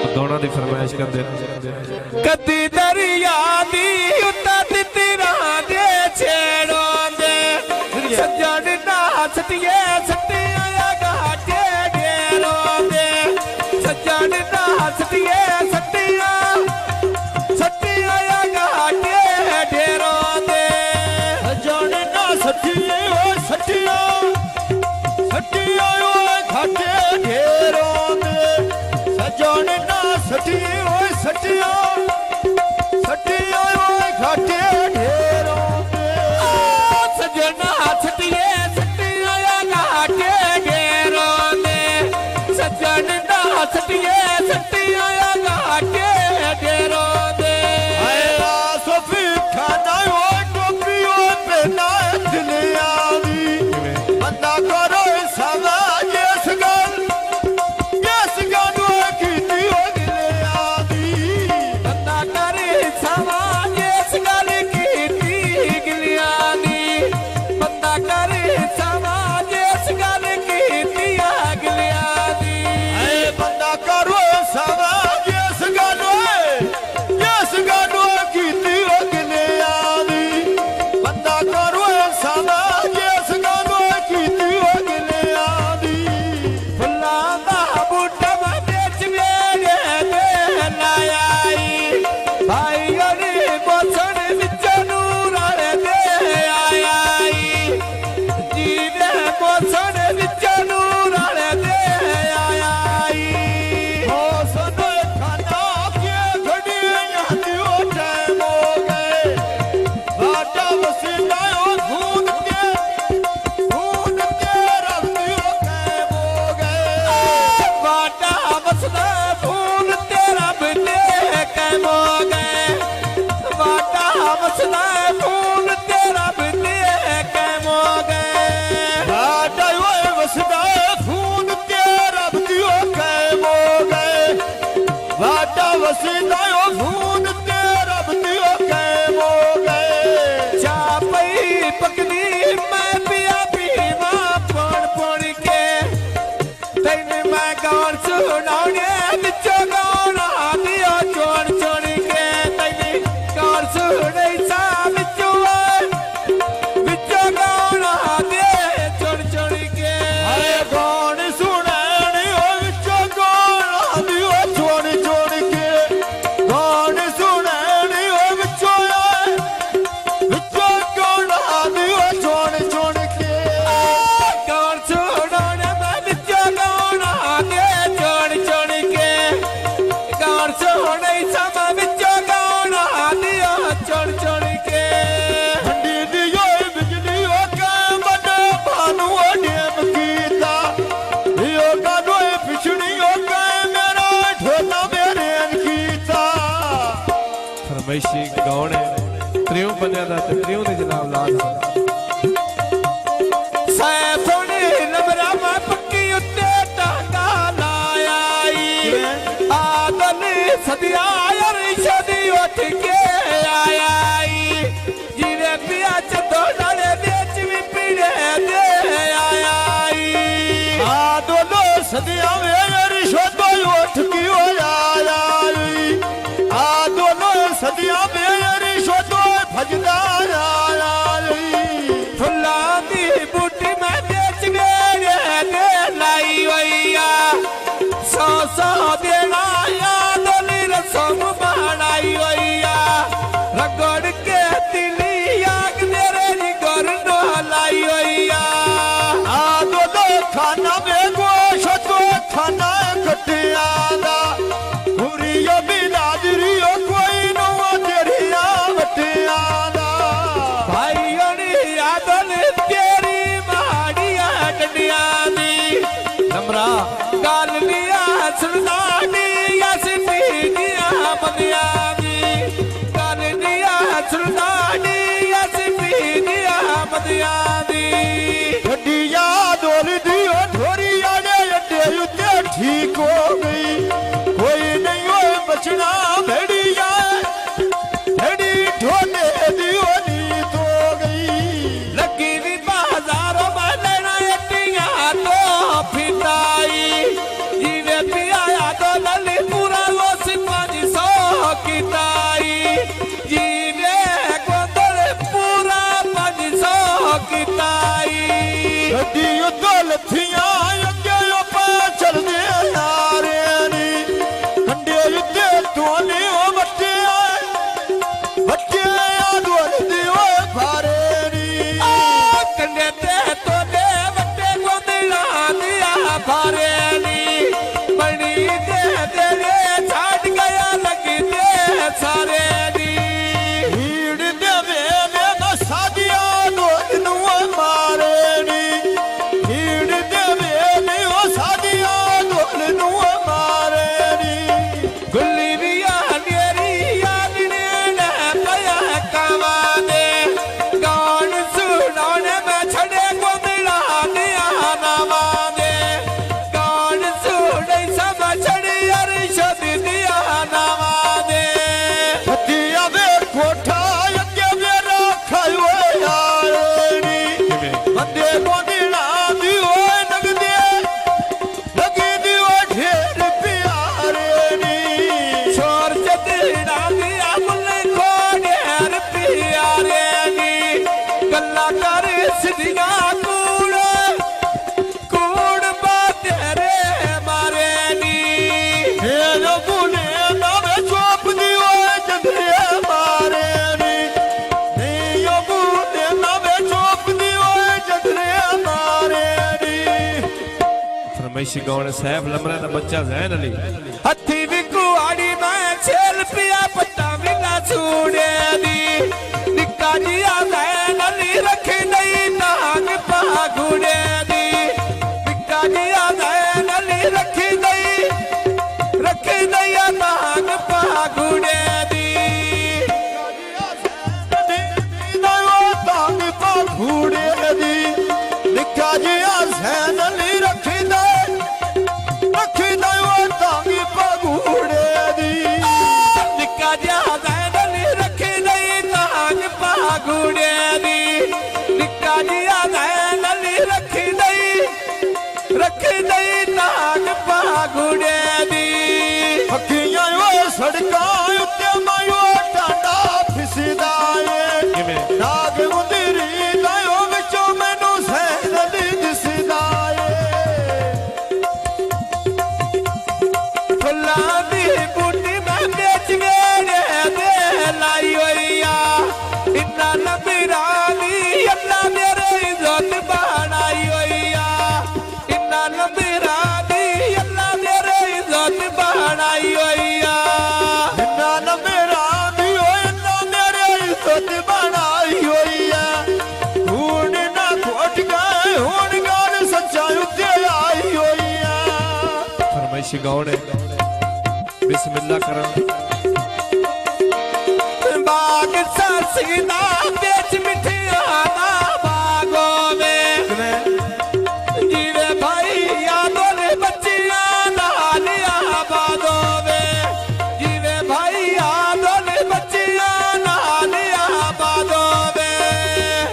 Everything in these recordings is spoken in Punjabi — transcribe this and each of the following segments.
ਗਾਉਣਾ ਦੀ ਫਰਮਾਇਸ਼ ਕਰਦੇ ਕਦੀ ਦਰਿਆ ਦੀ ਉੱਤਾ ਤਿਤਰਾਂ ਦੇ ਛੇੜੋਂ ਦੇ ਸੱਜਣ ਨਾ ਸਟਿਏ ਸੱਟਿਆਂ ਗਾਟੇ ਢੇਰੋਂ ਦੇ ਸੱਜਣ ਨਾ ਸਟਿਏ ਸੱਟਿਆਂ ਗਾਟੇ ਢੇਰੋਂ ਦੇ ਸੱਜਣ ਨਾ ਸਟਿਏ ਓ ਸੱਟਿਆਂ ਓ ਘਾਟੇ ਢੇਰੋਂ ਦੇ ਸੱਜਣ ਨਾ ਸਟਿਏ ਓ ਸੱਟਿਆਂ ਓਏ ਘਾਟੇ ਢੇਰੋਂ ਦੇ ਸੱਜਣਾ ਸਟਿਏ ਸੱਟਿਆਂ ਘਾਟੇ ਢੇਰੋਂ ਦੇ ਸੱਜਣ ਨਾ ਸਟਿਏ ਸੱਟਿਆਂ ਘਾਟੇ ਢੇਰੋਂ ਦੇ ਆਏ ਆ ਸੋਫੀ ਖਾਨਾ ਓਏ ਟੋਪੀ ਓਏ ਪੈਨਾ ਦੁਨੀਆ ਦੀ ਬੰਦਾ ਕਰੋ ਸਵਾ ਇਸ ਗੱਲ ਓਏ ਕੀਤੀ ਓ ਗਿਲਿਆ ਦੀ ਬੰਦਾ ਕਰੇ ਸਵਾ ਇਸ ਗੱਲ ਕੀਤੀ ਗਿਲਿਆ ਦੀ ਬੰਦਾ ਕਰੇ ਸਵਾ ਇਸ ਗੱਲ ਕੀਤੀ ਆ ਗਿਲਿਆ ਦੀ ਏ ਬੰਦਾ ਕਰੋ ਸਵਾ ਇਸ ਗੱਲ ਕੀਤੀ ਓ ਗਿਲਿਆ ਦੀ ਬੰਦਾ ਕਰੋ ਸਵਾ ਇਸ ਗੱਲ ਕੀਤੀ ਓ ਗਿਲਿਆ ਦੀ ਫੁੱਲਾਂ ਦਾ ਬੂਟਾ ਮੈਂ ਵੇਚ ਵੇਲੇ ਦੇ ਲਾਈ ਭਾਈ ਅਰੇ ਬੋਸਣ ਵਿੱਚ ਨੂਰਾਂ ਦੇ ਆਈ ਜੀਵੇ ਬੋਸਣ ਵਿੱਚ ਨੂਰਾਂ ਦੇ ਆਈ ਹੋਸਨ ਖਾਨਾ ਕੇ ਘੜੀਆਂ ਦੀ ਉਹ ਟਾਈਮ ਹੋ ਗਏ ਬਾਟਾ ਵਸੀਲਾ ਉਹ ਖੂਨ ਕੇ ਰਬ ਦੀ ਉਹ ਕਾਇਮ ਹੋ ਗਏ ਬਾਟਾ ਵਸਦਾ ਖੂਨ ਤੇਰਾ ਬਿਨੇ ਕਾਇਮ ਹੋ ਗਏ ਬਾਟਾ ਵਸਦਾ ਖੂਨ ਤੇਰਾ ਬਿਨੇ ਕਾਇਮ ਹੋ ਗਏ ਬਾਟਾ ਓਏ ਵਸਦਾ ਖੂਨ ਤੇਰਾ ਬਿਨੇ ਉਹ ਕਾਇਮ ਹੋ ਗਏ ਬਾਟਾ ਵਸਦਾ ਉਹ ਖੂਨ ਤੇਰਾ ਬਿਨੇ ਉਹ ਕਾਇਮ ਹੋ ਗਏ ਚਾਹ ਪਈ ਪਕਦੀ ਮੈਂ ਪਿਆ ਪੀਵਾਂ ਪਣ ਕੇ ਤੈਨੂੰ ਮੈਂ ਗਾਣ ਸੁਣਾਉਣੇ ਵਿੱਚੋਂ ਗਾਉਣਾ ਦਿਓ ਚੋਣ ਕੇ ਤੈਨੂੰ ਗਾਣ ਸੁਣਾਈ ਸਾ ਵਿੱਚੋਂ ਗਾਉਣਾ ਦੇ ਚੋਣ ਕੇ ਹਾਏ ਗਾਣ ਸੁਣਾਉਣੇ ਓ ਵਿੱਚੋਂ ਗਾਉਣਾ ਦਿਓ ਚੋਣ ਕੇ ਗਾਣ ਸੁਣਾਉਣੇ ਓ ਵਿੱਚੋਂ ਗਾਉਣਾ ਦਿਓ ਚੋਣ ਕੇ ਗਾਣ ਸੁਣਾਉਣੇ ਮੈਂ ਵਿੱਚੋਂ ਗਾਉਣਾ ਦੇ ਚੋਣ ਕੇ ਗਾਣ ਸੁਣਾਈ ਸਮਾਂ ਵਿੱਚੋਂ ਗਾਉਣਾ ਦਿਓ ਚੋਣ ਕੇ ਹੰਡੀ ਦੀ ਓਏ ਬਿਜਲੀ ਓ ਕਾਇਮ ਬਣੇ ਬਾਨੂੰ ਓ ਡੇਮ ਕੀਤਾ ਓ ਕਾਦੋਏ ਪਿਛੜੀ ਓ ਕਾਇਮ ਮੇਰਾ ਠੋਨਾ ਮੇਰੇ ਕੀਤਾ ਫਰਮਾਇਸ਼ੀ ਗਾਉਣ ਤ੍ਰਿਉ ਬੰਦਿਆਂ ਦਾ ਤੇ ਤ੍ਰਿਉ ਦੇ ਜਨਾਬ ਲਾਜ ਸੈ ਸੋਹਣੀ ਨਮਰਾ ਮੈਂ ਪੱਕੀ ਉੱਤੇ ਟਾਂਗਾ ਲਾਈ ਆਦਨ ਸਦਿਆ ਅਰਸ਼ਦੀ ਉੱਠ ਕੇ ਆਈ ਜਿਵੇਂ ਪਿਆ ਚਦੋਂ ਨਾਲੇ ਵਿੱਚ ਵੀ ਪੀੜੇ ਦੇ ਆਈ ਆਦੋਲੋ ਸਦਿਆ ਵੇ ਅਰਸ਼ਦੋਂ ਉੱਠ ਕੇ ਆਈ ਆਦੋਲੋ ਸਦਿਆ ਵੇ ਅਰਸ਼ਦੋਂ ਭਜਦਾ ਆਈ ਫੁੱਲਾਂ ਦੀ ਬੂਟੀ ਮੈਂ ਵੇਚ ਵੇਲੇ ਦੇ ਲਾਈ ਹੋਈ ਆ ਸੌ ਦੇਣਾ ਯਾਦ ਨੀ ਰਸਮ ਬਣਾਈ ਹੋਈ ਆ ਰਗੜ ਕੇ ਤਿਲੀ ਆਗ ਤੇਰੇ ਨੀ ਗਰਨੋ ਲਾਈ ਹੋਈ ਆ ਦੋ ਖਾਨਾ ਵੇਗੋ ਛਤੋ ਖਾਨਾ ਕੱਟਿਆ ਦਾ ਹੁਰੀਓ ਬਿਲਾਦਰੀਓ ਕੋਈ ਨੋ ਤੇਰੀਆਂ ਵਟਿਆ ਦਾ ਭਾਈ ਅਣੀ ਆਦਲ ਤੇਰੀ ਮਾੜੀਆਂ ਡੰਡੀਆਂ ਦੀ ਨਮਰਾ ਗੱਲ ਲੀਆ ਸੁਣਦਾ ਨੀ ਅਸਤੀ ਦੀਆਂ ਬੰਦਿਆਂ ਦੀ ਗੱਲ ਲੀਆ ਸੁਣਦਾ ਨੀ ਅਸਤੀ ਦੀਆਂ ਬੰਦਿਆਂ ਦੀ ਗੱਡੀਆਂ ਦੋਲਦੀ ਓ ਢੋਰੀਆਂ ਦੇ ਅੱਡੇ ਉੱਤੇ ਠੀਕ ਹੋ ਗਈ ਕੋਈ ਨਹੀਂ ਓਏ ਬਚਣਾ ਭੇੜੀਆਂ ਭੇੜੀ ਢੋਲੇ ਦੀ ਓ ਨੀਤ ਹੋ ਗਈ ਲੱਗੀ ਵੀ ਬਾਜ਼ਾਰੋਂ ਮੈਂ ਲੈਣਾ ਅੱਡੀਆਂ ਤੋਂ ਫਿਟਾਈ ਜਿਵੇਂ ਪਿਆ ਫਰਮਾਇਸ਼ੀ ਗਾਉਣ ਸਾਹਿਬ ਲਮਰਾ ਦਾ ਬੱਚਾ ਜ਼ੈਨ ਅਲੀ ਹੱਥੀ ਵੀ ਕੁਆੜੀ ਮੈਂ ਛੇਲ ਪਿਆ ਪੱਟਾ ਵੀ ਨਾ ਛੂੜੇ ਦੀ ਨਿੱਕਾ ਜਿਹਾ ਜ਼ੈਨ ਅਲੀ ਰੱਖੀ ਨਹੀਂ ਨਾਗ ਪਾ ਗੁੜੇ ਦੀ ਨਿੱਕਾ ਜਿਹਾ ਜ਼ੈਨ ਅਲੀ ਰੱਖੀ ਨਹੀਂ ਨਾਗ ਪਾ ਗੁੜੇ ਦੀ ਘੂੜੇ ਦੀ ਨਿੱਕਾ ਜਿਹਾ ਜ਼ੈਨ ਅਲੀ ਰੱਖੀਦਾ ਉਹ ਤਾਂਗੀ ਪਗੂੜੇ ਦੀ ਨਿੱਕਾ ਜਿਹਾ ਜ਼ੈਨ ਅਲੀ ਰੱਖੀ ਨਹੀਂ ਨਾਗ ਪਾ ਗੁੜੇ ਦੀ ਨਿੱਕਾ ਜਿਹਾ ਜ਼ੈਨ ਅਲੀ ਰੱਖੀ ਨਹੀਂ ਨਾਗ ਪਾ ਗੁੜੇ ਦੀ ਅੱਖੀਆਂ ਓਏ ਸੜਕਾਂ ਉੱਤੇ ਮਾਇਓ ਟਾਂਡਾ ਫਿਸਦਾ ਏ ਕਿਵੇਂ ਨਾਗ ਮੁੰਦਰੀ ਲਾਇਓ ਵਿੱਚੋਂ ਮੈਨੂੰ ਜ਼ੈਨ ਅਲੀ ਦਿਸਦਾ ਏ ਫੁੱਲਾਂ ਦੀ ਬੂਟੀ ਮੈਂ ਵੇਚ ਵੇੜੇ ਦੇ ਲਾਈ ਹੋਈ ਆ ਇੰਨਾ ਲੰਬੀਰਾਂ ਦੀ ਅੱਲਾ ਮੇਰੇ ਇੱਜ਼ਤ ਬਣਾਈ ਹੋਈ ਆ ਇੰਨਾ ਲੰਬੀਰਾਂ ਦੀ ਅੱਲਾ ਮੇਰੇ ਇੱਜ਼ਤ ਬਣਾਈ ਹੋਈ ਆ ਇੰਨਾ ਨਾ ਮੇਰਾ ਦੀ ਓਏ ਨਾ ਮੇਰੇ ਇੱਜ਼ਤ ਬਣਾਈ ਹੋਈ ਐ ਹੁਣ ਨਾ ਘੋਟ ਗਏ ਹੁਣ ਗੱਲ ਸੱਚਾ ਉੱਤੇ ਆਈ ਹੋਈ ਐ ਫਰਮਾਇਸ਼ੀ ਗਾਉਣ ਬਿਸਮਿਲ੍ਲਾ ਕਰਾਂ ਬਾਗ ਸਾਸੀ ਦਾ ਵਿੱਚ ਮਿੱਠੀਆਂ ਦਾ ਬਾਗ ਹੋਵੇ ਜੀਵੇ ਭਾਈ ਯਾਦੋਂ ਨੇ ਬੱਚੀਆਂ ਨਾਲ ਆਬਾਦ ਹੋਵੇ ਜੀਵੇ ਭਾਈ ਯਾਦੋਂ ਨੇ ਬੱਚੀਆਂ ਨਾਲ ਆਬਾਦ ਹੋਵੇ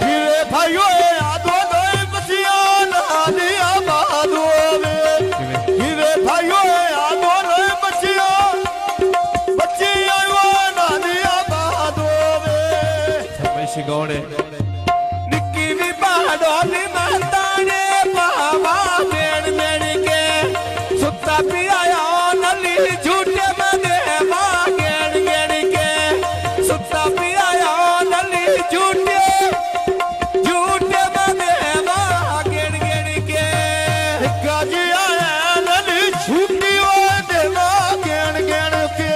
ਜੀਵੇ ਭਾਈ ਓਏ ਆ ਦੋਵੇਂ ਬੱਚੀਆਂ ਨਾਲ ਆਬਾਦ ਹੋਵੇ ਕਿਵੇਂ ਜੀਵੇ ਭਾਈ ਓਏ ਆ ਦੋਵੇਂ ਬੱਚੀਆਂ ਨਾਲ ਆਬਾਦ ਹੋਵੇ ਫਰਮਾਇਸ਼ੀ ਗਾਉਣ ਨਿੱਕੀ ਵੀ ਬਾੜੋਲੀ ਮਹਤਾਨੇ ਬਾਵਾ ਮੇਣ ਮੇਣ ਕੇ ਸੁੱਤਾ ਪਿਆਇਆ ਨਲੀ ਝੂਟੇ ਮਦੇ ਮਾਂ ਗੇਣ ਗੇਣ ਕੇ ਸੁੱਤਾ ਪਿਆਇਆ ਨਲੀ ਝੂਟੇ ਮਦੇ ਮਾਂ ਗੇਣ ਗੇਣ ਕੇ ਨਿੱਕਾ ਜਿਹਾ ਐ ਨਲੀ ਛੁੱਟੀ ਓਏ ਦੇਵਾ ਗੇਣ ਗੇਣ ਕੇ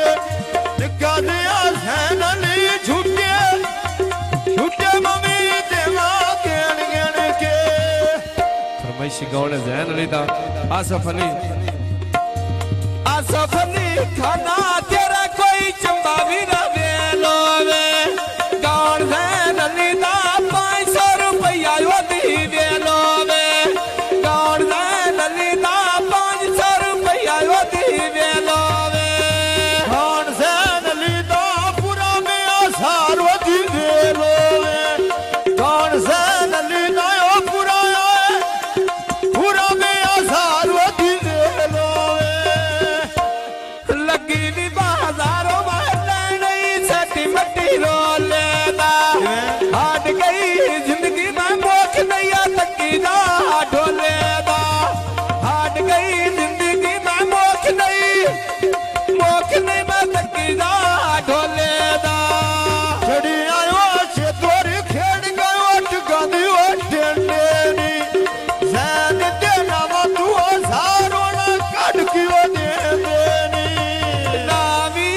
ਨਿੱਕਾ ਜਿਹਾ ਐ ਨਲੀ ਛੁੱਟੇ ਮੰਮੀ ਦੇਵਾ ਗੇਣ ਗੇਣ ਕੇ ਫਰਮਾਇਸ਼ੀ ਗਾਉਣ ਜ਼ੈਨ ਅਲੀ ਦਾ ਆਸਫ ਅਲੀ ਆਸਫ ਅਲੀ ਖਾਨਾ ਤੇਰਾ ਕੋਈ ਚੰਬਾ ਵੀ ਨਾ ਵੇਲੋਵੇ ਗਾਣ ਜ਼ੈਨ ਅਲੀ ਦਾ 500 ਰੁਪਇਆ ਉਹਦੀ ਵੇਲੋਵੇ ਗਾਣ ਜ਼ੈਨ ਅਲੀ ਦਾ 500 ਰੁਪਇਆ ਉਹਦੀ ਵੇਲੋਵੇ ਖਾਨ ਜ਼ੈਨ ਅਲੀ ਦਾ ਪੂਰਾ ਮਿਆਂ ਸਾਰ ਵਧੀ ਦੇ ਲੋਵੇ ਖਾਨ ਜ਼ੈਨ ਅਲੀ ਦਾ ਉਹ ਪੂਰਾ ਮਿਆਂ ਸਾਰ ਵਧੀ ਦੇ ਲੋਵੇ ਲੱਗੀ ਨੀ ਬਾਜ਼ਾਰੋਂ ਮਾਰ ਨਹੀਂ ਸੱਟੀ ਮੱਟੀ ਰੋਲੇ ਦਾ ਹਟ ਗਈ ਜ਼ਿੰਦਗੀ ਮੈਂ ਮੋਖ ਨਹੀਂ ਆ ਤੱਕੀ ਦਾ ਢੋਲੇ ਦਾ ਹਟ ਗਈ ਜ਼ਿੰਦਗੀ ਮੈਂ ਮੋਖ ਨਹੀਂ ਮੈਂ ਤੱਕੀ ਦਾ ਢੋਲੇ ਦਾ ਛੜੀ ਆਇਓ ਛੇਤੋਰ ਖੇਡ ਗਇਓ ਟਗਾਂਦੀ ਉਹ ਡੰਡੇ ਨੀ ਜ਼ੈਨ ਦੇ ਨਾਮ ਤੂੰ ਸਾਰੋਂ ਕੱਢ ਕੇ ਉਹ ਦੇ ਨੀ ਨਾ ਵੀ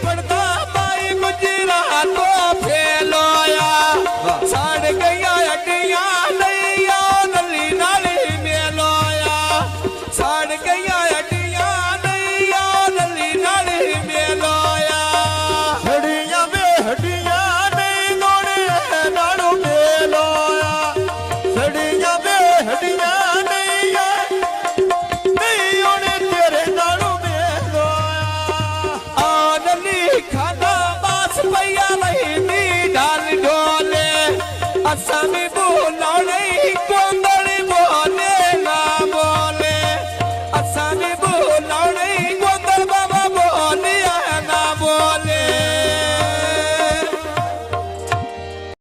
ਪੜਦਾ ਮਾਈ ਗੁਜਰਾ ਤੋਂ ਫੇਲੋਇਆ ਸੜ ਗਈਆਂ ਅੱਡੀਆਂ ਨਹੀਂ ਆ ਨਲੀ ਨਾਲੀ ਮੇਲੋਇਆ ਸੜ ਗਈਆਂ ਅੱਡੀਆਂ ਨਹੀਂ ਆ ਨਲੀ ਨਾਲੀ ਮੇਲੋਇਆ ਛੜੀਆਂ ਵੇ ਹੱਡੀਆਂ ਨਹੀਂ ਲੋੜੇ ਨਾਲੋਂ ਮੇਲੋਇਆ ਛੜੀਆਂ ਵੇ ਹੱਡੀਆਂ ਨਹੀਂ ਉਹਨੇ ਤੇਰੇ ਨਾਲੋਂ ਮੇਲੋਇਆ ਆ ਨਲੀ ਖਾਨਾ ਬਾਸ ਪਈਆ ਨਹੀਂ ਨੀ ਢਾਲ ਢੋਲੇ ਅਸਾਂ ਵੀ ਬੋਲਾਉਣੇ